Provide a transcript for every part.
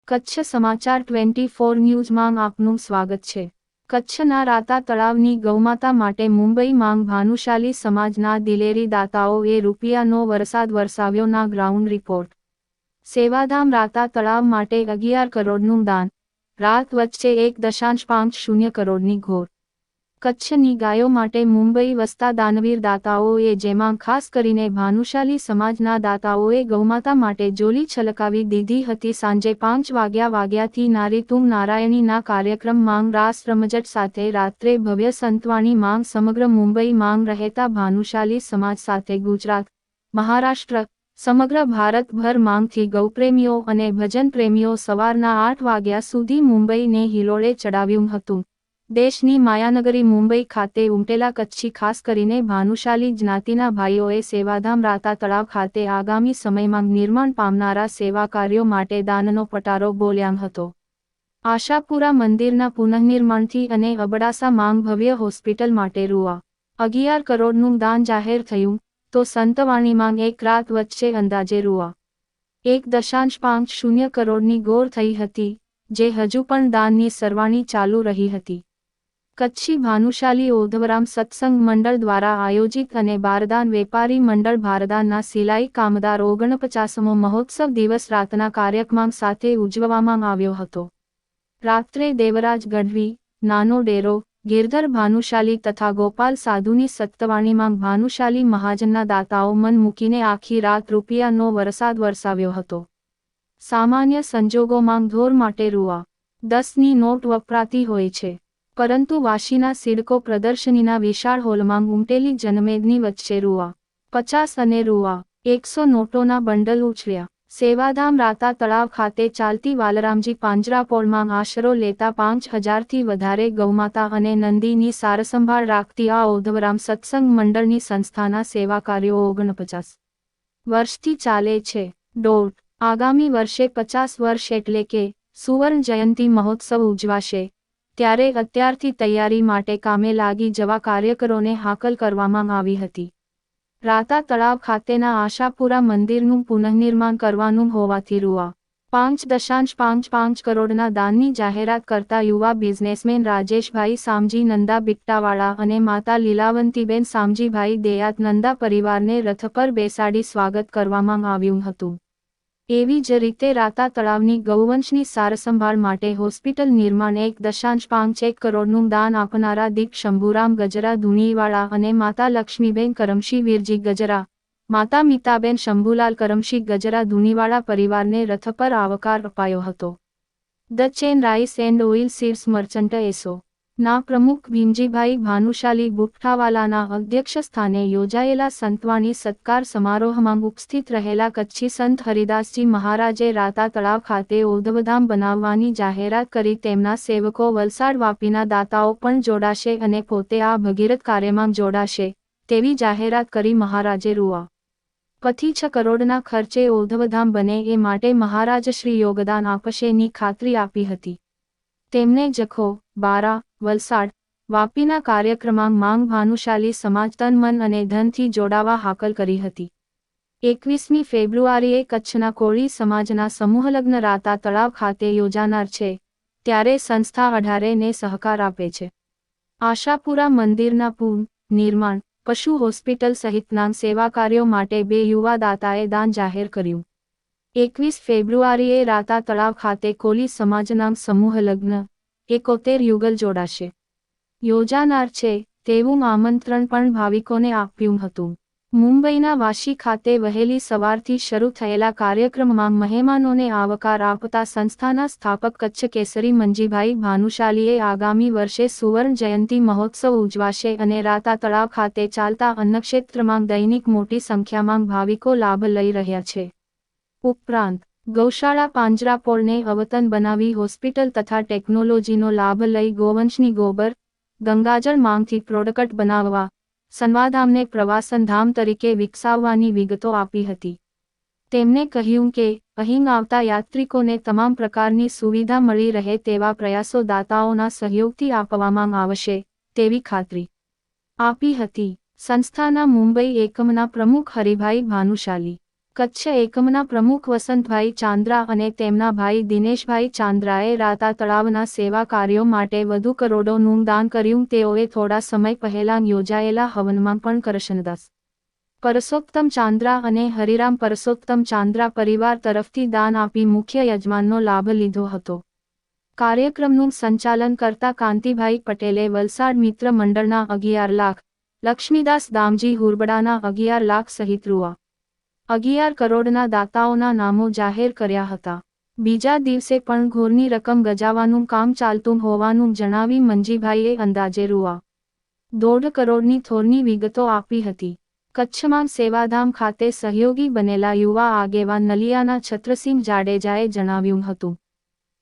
કચ્છ સમાચાર 24 ન્યૂઝમાં આપનું સ્વાગત છે। કચ્છના રાતા તળાવની ગૌમાતા માટે મુંબઈ માંગ ભાનુશાલી સમાજના દિલેરી દાતાઓએ રૂપિયાનો વરસાદ વરસાવ્યો ના ગ્રાઉન્ડ રિપોર્ટ। સેવાધામ રાતા તળાવ માટે 11 કરોડનું દાન, રાત વચ્ચે 1.50 કરોડની ઘોર। કચ્છની ગાયો માટે મુંબઈ વસતા દાનવીર દાતાઓએ, જેમાં ખાસ કરીને ભાનુશાલી સમાજના દાતાઓએ ગૌમાતા માટે જોલી છલકાવી દીધી હતી। સાંજે 5 વાગ્યાથી નારી તુમ નારાયણી ના કાર્યક્રમ માંગ રાસ રમઝટ સાથે રાત્રે ભવ્ય સંતવાણી માંગ સમગ્ર મુંબઈ માંગ રહેતા ભાનુશાલી સમાજ સાથે ગુજરાત, મહારાષ્ટ્ર, સમગ્ર ભારતભર માંગથી ગૌપ્રેમીઓ અને ભજન પ્રેમીઓ સવારના 8 વાગ્યા સુધી મુંબઈને હિલોળે ચડાવ્યું હતું। દેશની માયાનગરી મુંબઈ ખાતે ઉમટેલા કચ્છી ખાસ કરીને ભાનુશાલી જ્ઞાતિના ભાઈઓએ સેવાધામ રાતા તળાવ ખાતે આગામી સમયમાં નિર્માણ પામનારા સેવા કાર્યો માટે દાનનો પટારો બોલ્યાં હતો। આશાપુરા મંદિરના પુનઃનિર્માણથી અને અબડાસા માંગ ભવ્ય હોસ્પિટલ માટે રૂ. 11 કરોડનું દાન જાહેર થયું, તો સંતવાણી માંગ એક રાત વચ્ચે અંદાજે રૂ. 1.50 કરોડની ગોળ થઈ હતી, જે હજુ પણ દાનની સરવાણી ચાલુ રહી હતી। કચ્છી ભાનુશાલી ઓધવરામ સત્સંગ મંડળ દ્વારા આયોજિત અને બારદાન વેપારી મંડળ બારદાનના સિલાઈ કામદાર 49મો મહોત્સવ દિવસ રાતના કાર્યક્રમ સાથે ઉજવવામાં આવ્યો હતો। રાત્રે દેવરાજ ગઢવી, નાનો ડેરો, ગિરધર ભાનુશાલી તથા ગોપાલ સાધુની સત્તવાણીમાં ભાનુશાલી મહાજનના દાતાઓ મન મૂકીને આખી રાત રૂપિયાનો વરસાદ વરસાવ્યો હતો। સામાન્ય સંજોગોમાં ધોર માટે રૂ. 10ની નોટ વપરાતી હોય છે, પરંતુ વાશીના સિડકો પ્રદર્શનીના વિશાળ હોલમાં ઉમટેલી જનમેદની વચ્ચે રૂ. 50 અને રૂ. 100 નોટોના બંડલ ઉછળ્યા। સેવાધામ રાતા તળાવ ખાતે ચાલતી વાલરામજી પાંજરાપોળમાં આશરો લેતા 5000થી વધારે ગૌમાતા અને નંદીની સારસંભાળ રાખતી આ ઓધવરામ સત્સંગ મંડળની સંસ્થાના સેવા કાર્યો 49 વર્ષથી ચાલે છે। આગામી વર્ષે 50 વર્ષ એટલે કે સુવર્ણ જયંતી મહોત્સવ ઉજવાશે, ત્યારે અત્યારથી તૈયારી માટે કામે લાગી જવા કાર્યકરોને હાકલ કરવામાં આવી હતી। રાતા તળાવ ખાતેના આશાપુરા મંદિરનું પુનઃનિર્માણ કરવાનું હોવાથી રૂ. 5.55 કરોડના દાનની જાહેરાત કરતા યુવા બિઝનેસમેન રાજેશભાઈ સામજી નંદા બિટ્ટાવાળા અને માતા લીલાવંતીબેન સામજીભાઈ દેયાત નંદા પરિવારને રથ પર બેસાડી સ્વાગત કરવામાં આવ્યું હતું। એવી જ રીતે રાતા તળાવની ગૌવંશની સારસંભાળ માટે હોસ્પિટલ નિર્માણ 1.51 કરોડનું દાન આપનારા દીક શંભુરામ ગજરા ધુણીવાળા અને માતા લક્ષ્મીબેન કરમશી વીરજી ગજરા, માતા મીતાબેન શંભુલાલ કરમશી ગજરા ધુણીવાળા પરિવારને રથ પર આવકાર અપાયો હતો। ધ ચેન rice and oil seeds merchant association ના પ્રમુખ ભીમજીભાઈ ભાનુશાલી બુટ્ટાવાલાના અધ્યક્ષસ્થાને યોજાયેલા સંતવાણી સત્કાર સમારોહમાં ઉપસ્થિત રહેલા કચ્છી સંત હરિદાસજી મહારાજે રાતા તળાવ ખાતે ઓધવધામ બનાવવાની જાહેરાત કરી। તેમના સેવકો વલસાડ વાપીના દાતાઓ પણ જોડાશે અને પોતે આ ભગીરથ કાર્યમાં જોડાશે તેવી જાહેરાત કરી। મહારાજે રૂ. 6 કરોડના ખર્ચે ઓધવધામ બને એ માટે મહારાજશ્રી યોગદાન આપશેની ખાતરી આપી હતી। તેમને જખો, બારા, વલસાડ, વાપીના કાર્યક્રમમાં માંગ ભાનુશાલી સમાજ તન મન અને ધનથી જોડાવા હાકલ કરી હતી। 21મી ફેબ્રુઆરીએ કચ્છના કોળી સમાજના સમૂહલગ્ન રાતા તળાવ ખાતે યોજાનાર છે, ત્યારે સંસ્થા 18ને સહકાર આપે છે। આશાપુરા મંદિરના પુનઃનિર્માણ, પશુ હોસ્પિટલ સહિતના સેવા કાર્યો માટે 2 યુવા દાતાએ દાન જાહેર કર્યું। 21 ફેબ્રુઆરીએ રાતા તળાવ ખાતે કોલી સમાજના સમૂહલગ્ન 71 યુગલ જોડાશે યોજાનાર છે, તેવું આમંત્રણ પણ ભાવિકોને આપ્યું હતું। મુંબઈના વાશી ખાતે વહેલી સવારથી શરૂ થયેલા કાર્યક્રમમાં મહેમાનોને આવકાર આપતા સંસ્થાના સ્થાપક કચ્છ કેસરી મંજીભાઈ ભાનુશાલીએ આગામી વર્ષે સુવર્ણ જયંતી મહોત્સવ ઉજવાશે અને રાતા તળાવ ખાતે ચાલતા અન્નક્ષેત્રમાં દૈનિક મોટી સંખ્યામાં ભાવિકો લાભ લઈ રહ્યા છે। ઉપરાંત ગૌશાળા પાંજરાપોળને અવતન બનાવી હોસ્પિટલ તથા ટેકનોલોજીનો લાભ લઈ ગોવંશની ગોબર, ગંગાજળ માંગથી પ્રોડક્ટ બનાવવા, સંવાધામને પ્રવાસન ધામ તરીકે વિકસાવવાની વિગતો આપી હતી। તેમણે કહ્યું કે અહીં આવતા યાત્રિકોને તમામ પ્રકારની સુવિધા મળી રહે તેવા પ્રયાસો દાતાઓના સહયોગથી આપવામાં આવશે તેવી ખાતરી આપી હતી। સંસ્થાના મુંબઈ એકમના પ્રમુખ હરિભાઈ ભાનુશાલી કચ્છ એકમના પ્રમુખ વસંતભાઈ ચાંદ્રા અને તેમના ભાઈ દિનેશભાઈ ચાંદ્રાએ રાતા તળાવના સેવા કાર્યો માટે વધુ કરોડોનું દાન કર્યું. તેઓએ થોડા સમય પહેલા યોજાયેલા હવનમાં પણ કરશનદાસ પરસોત્તમ ચાંદ્રા અને હરિરામ પરસોત્તમ ચાંદ્રા પરિવાર તરફથી દાન આપી મુખ્ય યજમાનનો લાભ લીધો હતો. કાર્યક્રમનું સંચાલન કરતા કાંતિભાઈ પટેલે વલસાડ મિત્ર મંડળના 11 લાખ, લક્ષ્મીદાસ દામજી હુરબડાના 11 લાખ સહિત રૂ. 11 કરોડના દાતાઓના નામો જાહેર કર્યા હતા. બીજા દિવસે પણ ઘોરની રકમ ગજાવવાનું કામ ચાલતું હોવાનું જણાવી મંજીભાઈએ અંદાજે રૂ. 1.5 કરોડની થોરની વિગતો આપી હતી. કચ્છમાં સેવાધામ ખાતે સહયોગી બનેલા યુવા આગેવાન નલિયાના છત્રસિંહ જાડેજાએ જણાવ્યું હતું.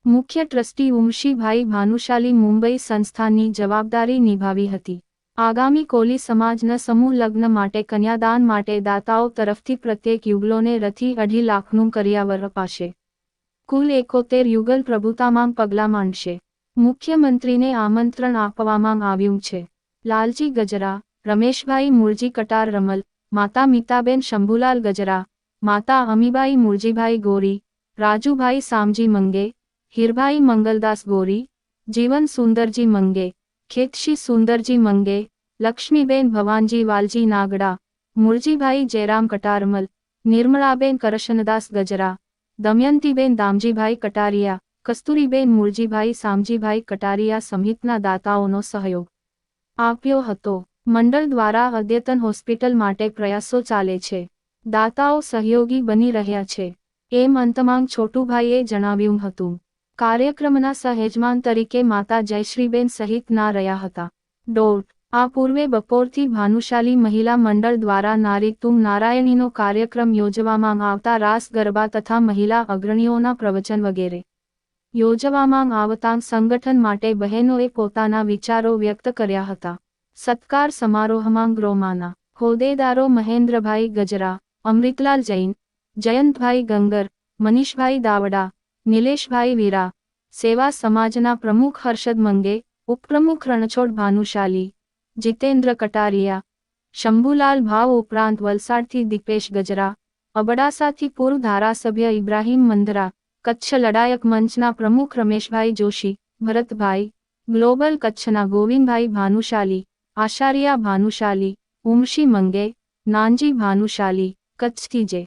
મુખ્ય ટ્રસ્ટી ઉમશીભાઈ ભાનુશાલી મુંબઈ સંસ્થાની જવાબદારી નિભાવી હતી. આગામી કોલી સમાજના સમૂહ લગ્ન માટે કન્યાદાન માટે દાતાઓ તરફથી પ્રત્યેક યુગલોને રથી 2.5 લાખનું કરિયાવર અપાશે. કુલ 71 યુગલ પ્રભુતામાં પગલાં માંડશે. મુખ્યમંત્રીને આમંત્રણ આપવામાં આવ્યું છે. લાલજી ગજરા, રમેશભાઈ મુરજી કટાર રમલ, માતા મીતાબેન શંભુલાલ ગજરા, માતા અમીબાઈ મુરજીભાઈ ગોરી, રાજુભાઈ સામજી મંગે, હીરભાઈ મંગલદાસ ગોરી, જીવન સુંદરજી મંગે, ખેતશી સુંદરજી મંગે, લક્ષ્મીબેન ભવાનજી વાલજી નાગડા, મુરજીભાઈ જયરામ કટારમલ, નિર્મળાબેન કરશનદાસ ગજરા, દમયંતીબેન દામજીભાઈ કટારિયા, કસ્તુરીબેન મુરજીભાઈ સામજીભાઈ કટારિયા સહિતના દાતાઓનો સહયોગ આપ્યો હતો. મંડળ દ્વારા અદ્યતન હોસ્પિટલ માટે પ્રયાસો ચાલે છે. દાતાઓ સહયોગી બની રહ્યા છે એમ અંતમાંગ છોટુભાઈએ જણાવ્યું હતું. કાર્યક્રમના સહેજમાન તરીકે માતા જયશ્રીબેન સહિત ના રહ્યા હતા. આ પૂર્વે બપોરથી ભાનુશાલી મહિલા મંડળ દ્વારા નારીતુમ નારાયણીનો કાર્યક્રમ યોજવામાં આવતા રાસ ગરબા તથા મહિલા અગ્રણીઓના પ્રવચન વગેરે યોજવામાં આવતા સંગઠન માટે બહેનોએ પોતાના વિચારો વ્યક્ત કર્યા હતા. સત્કાર સમારોહમાં ગ્રોમાના હોદ્દેદારો મહેન્દ્રભાઈ ગજરા, અમૃતલાલ જૈન, જયંતભાઈ ગંગર, મનીષભાઈ દાવડા, નિલેશભાઈ વીરા, સેવા સમાજના પ્રમુખ હર્ષદ મંગે, ઉપપ્રમુખ રણછોડ ભાનુશાલી, જીતેન્દ્ર કટારિયા, શંભુલાલ ભાવ ઉપરાંત વલસાડથી દીપેશ ગજરા, અબડાસાથી પૂર્વ ધારાસભ્ય ઇબ્રાહીમ મંદરા, કચ્છ લડાયક મંચના પ્રમુખ રમેશભાઈ જોશી, ભરતભાઈ, ગ્લોબલ કચ્છના ગોવિંદભાઈ ભાનુશાલી, આશારિયા ભાનુશાલી, ઉમશી મંગે, નાનજી ભાનુશાલી, કચ્છથી જે.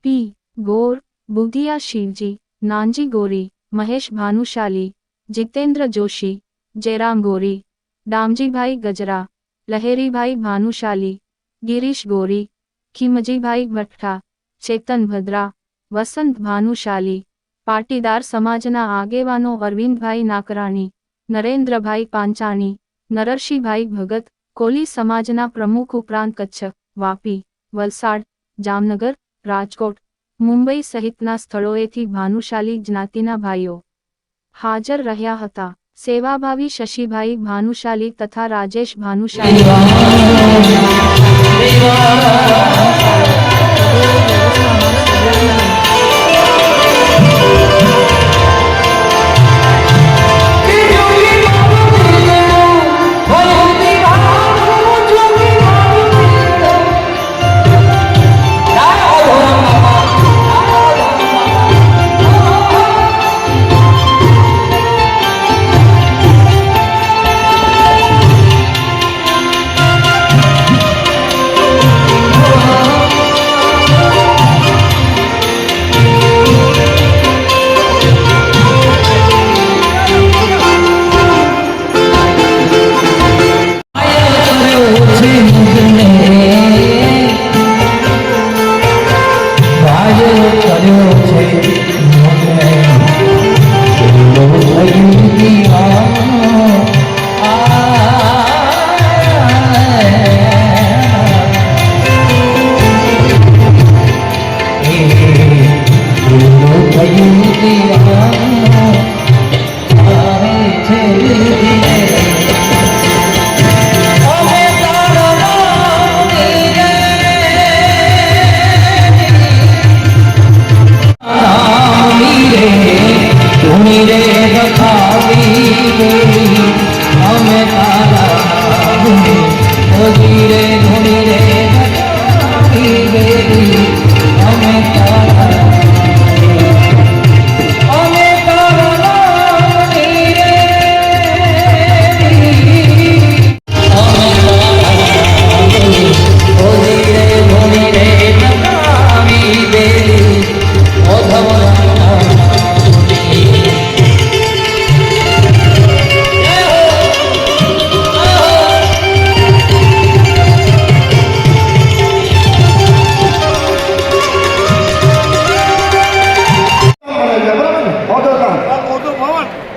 પી. ગોર, બુધિયા શિવજી, નાનજી ગોરી, મહેશ ભાનુશાલી, જીતેન્દ્ર જોશી, જયરામ ગોરી, દામજીભાઈ ગજરા, લહેરીભાઈ ભાનુશાલી, ગિરીશ ગોરી, ખીમજીભાઈ ભઠ્ઠા, ચેતન ભદ્રા, વસંત ભાનુશાલી, પાટીદાર સમાજના આગેવાનો અરવિંદભાઈ નાકરાણી, નરેન્દ્રભાઈ પાંચાણી, નરસિંહભાઈ ભગત, કોલી સમાજના પ્રમુખ ઉપરાંત કચ્છ, વાપી, વલસાડ, જામનગર, રાજકોટ, મુંબઈ સહિતના સ્થળોએથી ભાનુશાલી જ્ઞાતિના ભાઈઓ હાજર રહ્યા હતા. સેવાભાવી શશીભાઈ ભાનુશાલી તથા રાજેશ ભાનુશાલી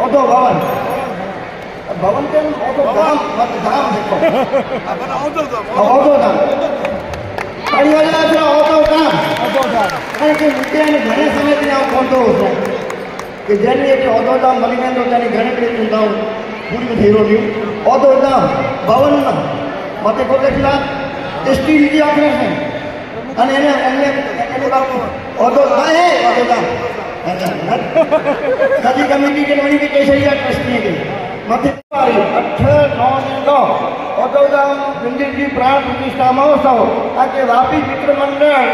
औदो भवन भवन के औदो धाम मत धाम देखो औदो धाम परिवार से औदो धाम કારણ કે વિદ્યાને ઘણા સમયથી આવું કોણતો છે કે જેની એક औदो धाम મળી ગયો તેની ઘણી બધી ચિંતાઓ પૂરી થઈ રહ્યું औदो धाम ભવન મતે કોલેજના સ્ટીલ જે આખરે છે અને એને એમને એને બાપુ औदो धाम सभी कमेटी के मणि के केसरिया ट्रस्टी के मध्य 8-9-9 औदोधाम मंदिर की प्राण प्रतिष्ठा महोत्सव आके वापी मित्र मंडल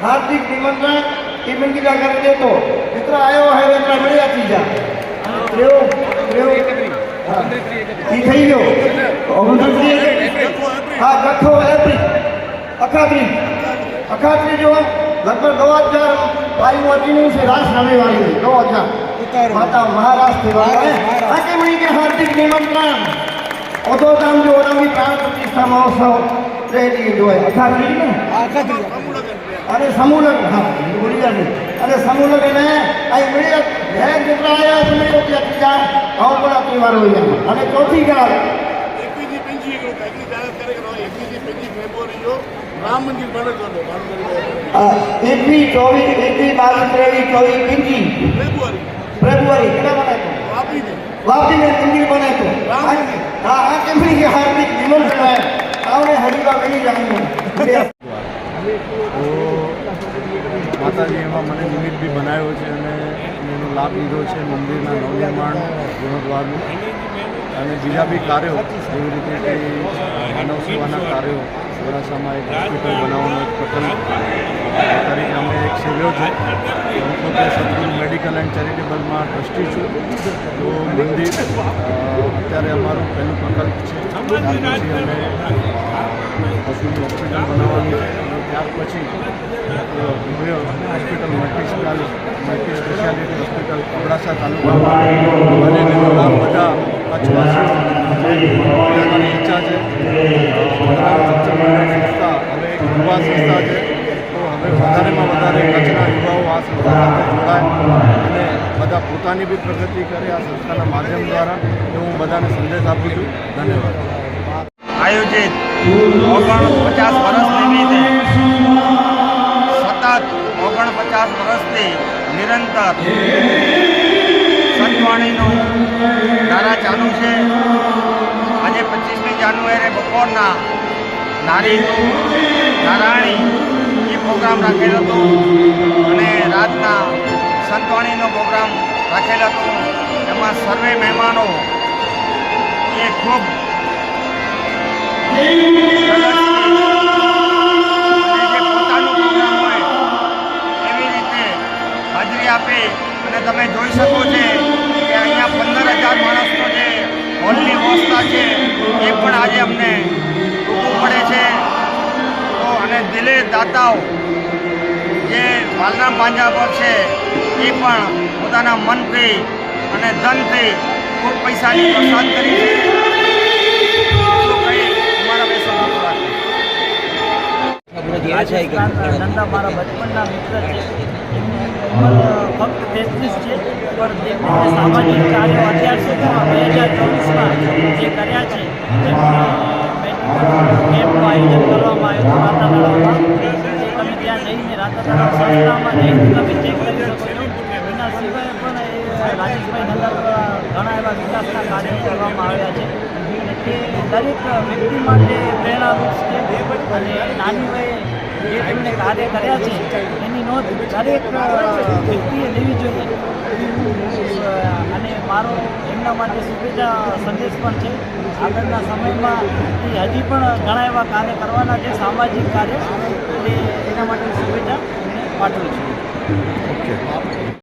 हार्दिक निमंत्रण की मंदिरा कर दे तो मित्र आयो है मित्र बढ़िया चीज रेव रेव ई થઈ ગયો 29 हां गठो एप्रिल अखात्री जो लगभग 2000 भाई वचनी से रास नवे वाली 2000 माता महाराष्ट्र वाले आके मणि के हार्दिक निमंत्रण औदोधाम जो ओरंगी प्राण प्रतिष्ठा महोत्सव रेडी जो है अखात्री ने अरे समूह लग हां बोलिया नहीं अरे समूह लग ने आई मिले है जितना आया उसमें को क्या चीजा और बड़ा त्योहार हो गया अरे चौथी का एपीजी पेंजी को काकी जाहिर करेगा एपीजी पेंजी फेब्रुआरी जो राम मंदिर बने तो एकवी 24 एकवी 22 23 पिंजी फेब्रुआरी कितना बना तो वापी में मंदिर बने तो हाँ आके मणि के हार्दिक निमंत्रण है आवने हरिबा बनी जाएंगे માતાજી એમાં મને નિમિત્ત બી બનાવ્યો છે અને એનો લાભ લીધો છે મંદિરના નવનિર્માણ જીર્ણોદ્વારનું અને બીજા બી કાર્યો જેવી રીતે કે માનવ સેવાના કાર્યો મોડાસામાં એક હોસ્પિટલ બનાવવાનો એક પ્રકલ્પ તરીકે અમે એક સેવ્યો છે હું પોતે સદગુરુ મેડિકલ એન્ડ ચેરિટેબલમાં ટ્રસ્ટી છું તો મંદિર અત્યારે અમારું પહેલું પ્રકલ્પ છે ત્યાર પછી અમે પશુની હોસ્પિટલ બનાવવાની છે અને ત્યાર પછી hospital multi speciality hospital Abdasa તાલુકામાં અને તેના બધા કચ્છવાસીઓ જે ઈચ્છા છે સંસ્થા હવે એક યુવા સંસ્થા છે તો હવે વધારેમાં વધારે કચ્છના યુવાઓ આ સંસ્થા સાથે જોડાય અને બધા પોતાની બી પ્રગતિ કરે આ સંસ્થાના માધ્યમ દ્વારા એ હું બધાને સંદેશ આપું છું ધન્યવાદ આયોજિત 49 વર્ષ નિમિત્તે સતત 49 વર્ષથી નિરંતર સંતવાણીનું ધારા ચાલુ છે આજે 25મી જાન્યુઆરીએ બપોરના નારી નારાયણી એ પ્રોગ્રામ રાખેલો હતો અને રાતના સંતવાણીનો પ્રોગ્રામ રાખેલો હતો એમાં સર્વે મહેમાનો એ ખૂબ પોતાનું પ્રોગ્રામ હોય એવી રીતે હાજરી આપી અને તમે જોઈ શકો છો કે અહીંયા 15,000 માણસનો જે હોલની વ્યવસ્થા છે એ પણ આજે અમને રૂકવું પડે છે તો અને દિલે દાતાઓ જે વાલના પાંજા પર છે એ પણ પોતાના મનથી અને ધનથી ખૂબ પૈસાની પ્રોત્સાહન કરી છે ધંધા મારા બચપનના મિત્ર છે એમની ઉંમર ફક્ત 33 છે પણ તેમણે સામાજિક કાર્યો અત્યાર સુધીમાં 2024માં જે કર્યા છે કેમ્પનું આયોજન કરવામાં આવ્યું હતું રાતા તળાવમાં તમે ત્યાં જઈને રાતા તળાવ સંસ્થામાં જઈને તમે ચેક કરી શકો છો એના સિવાય પણ રાજેશભાઈ નંદા દ્વારા ઘણા એવા વિકાસના કાર્યો કરવામાં આવ્યા છે અને તે દરેક વ્યક્તિ માટે પ્રેરણારૂપ છે અને નાની વયે જે તેમણે કાર્ય કર્યા છે એની નોંધ દરેક વ્યક્તિએ લેવી જોઈએ અને મારો એમના માટે શુભેચ્છા સંદેશ પણ છે આગળના સમયમાં એ હજી પણ ઘણા એવા કાર્ય કરવાના છે સામાજિક કાર્ય એના માટે શુભેચ્છા પાઠવું છું. ઓકે.